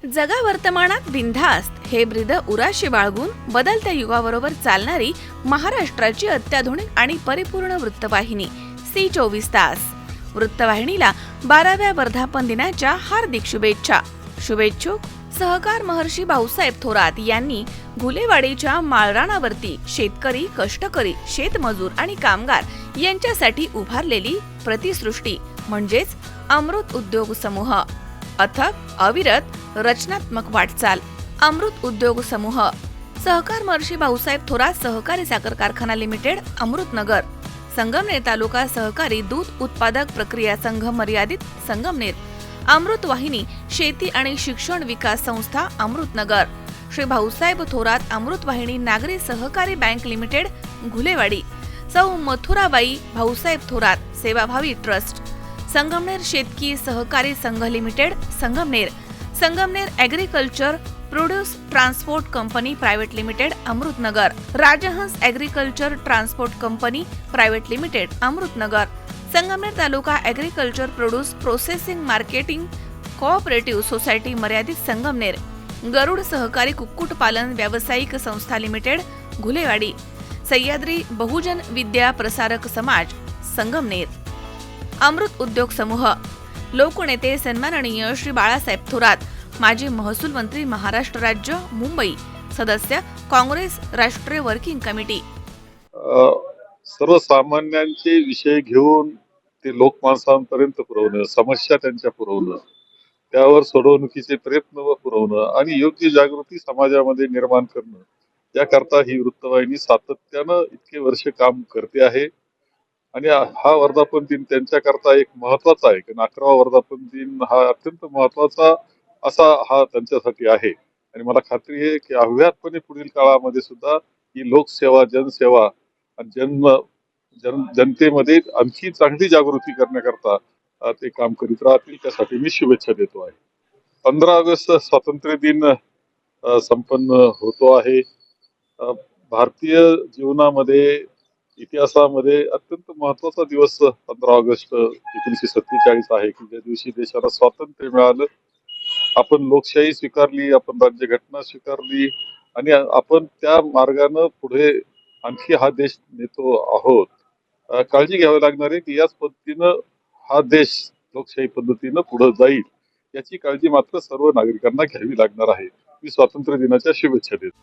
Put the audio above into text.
जगा वर्तमानात बिनधास्त हे ब्रीद उराशी बाळगून बदलत्या युगाबरोबर चालणारी महाराष्ट्राची अत्याधुनिक आणि परिपूर्ण वृत्तवाहिनी सी 24 तास. वृत्तवाहिनीला 12व्या वर्धापन दिनाच्या हार्दिक शुभेच्छा. शुभेच्छुक सहकार महर्षी भाऊसाहेब थोरात यांनी घुलेवाडीच्या माळरानावरती शेतकरी, कष्टकरी, शेतमजूर आणि कामगार यांच्यासाठी उभारलेली प्रतिसृष्टी म्हणजेच अमृत उद्योग समूह. अथक, अविरत, रचनात्मक वाटचाल. अमृत उद्योग समूह सहकार महर्षी भाऊसाहेब थोरात सहकारी साखर कारखाना लिमिटेड, अमृतनगर. संगमनेर तालुका सहकारी दूध उत्पादक प्रक्रिया संघ मर्यादित, संगमनेर. अमृत वाहिनी शेती आणि शिक्षण विकास संस्था, अमृतनगर. श्री भाऊसाहेब थोरात अमृत वाहिनी नागरी सहकारी बँक लिमिटेड, घुलेवाडी. सौ मथुराबाई भाऊसाहेब थोरात सेवाभावी ट्रस्ट, संगमनेर शेतकी सहकारी संघ limited, Sangamner. Sangamner agriculture produce transport company private limited, Amrutnagar. Rajhans agriculture transport company private limited, Amrutnagar. Sangamner taluka agriculture produce processing marketing cooperative society मर्यादित, संगमनेर. गरुड सहकारी कुक्कुटपालन व्यावसायिक संस्था लिमिटेड, घुलेवाडी. सह्याद्री बहुजन विद्या प्रसारक समाज, संगमनेर. अमृत उद्योग समूह लोकनेते सन्माननीय श्री बाळासाहेब थोरात, माजी महसूल मंत्री, महाराष्ट्र राज्य, मुंबई. सदस्य काँग्रेस राष्ट्रीय वर्किंग कमिटी. सर्वसामान्यांचे विषय घेऊन ते लोकमानसांपर्यंत पुरवणं, समस्या त्यांच्या पुरवणं, त्यावर सोडवणुकीचे प्रयत्न व पुरवणं आणि योग्य जागृती समाजामध्ये निर्माण करणं, याकरता ही वृत्तवाहिनी सातत्यानं इतके वर्ष काम करते आहे. आणि हा वर्धापन दिन त्यांच्याकरता एक महत्वाचा आहे, कारण 11वा वर्धापन दिन हा अत्यंत महत्वाचा असा हा त्यांच्यासाठी आहे. आणि मला खात्री आहे की अव्याहतपणे पुढील काळामध्ये सुद्धा ही लोकसेवा, जनसेवा आणि जनतेमध्ये आणखी चांगली जागृती करण्याकरता ते काम करीत राहतील. त्यासाठी मी शुभेच्छा देतो आहे. 15 ऑगस्ट स्वातंत्र्य दिन संपन्न होतो आहे. भारतीय जीवनामध्ये, इतिहासामध्ये अत्यंत महत्वाचा दिवस 15 ऑगस्ट 1947 आहे की ज्या दिवशी देशाला स्वातंत्र्य मिळालं. आपण लोकशाही स्वीकारली, आपण राज्यघटना स्वीकारली आणि आपण त्या मार्गाने पुढे आणखी हा देश नेतो आहोत. काळजी घ्यावी लागणार आहे की याच पद्धतीनं हा देश लोकशाही पद्धतीनं पुढे जाईल, याची काळजी मात्र सर्व नागरिकांना घ्यावी लागणार आहे. मी स्वातंत्र्य दिनाच्या शुभेच्छा देतो.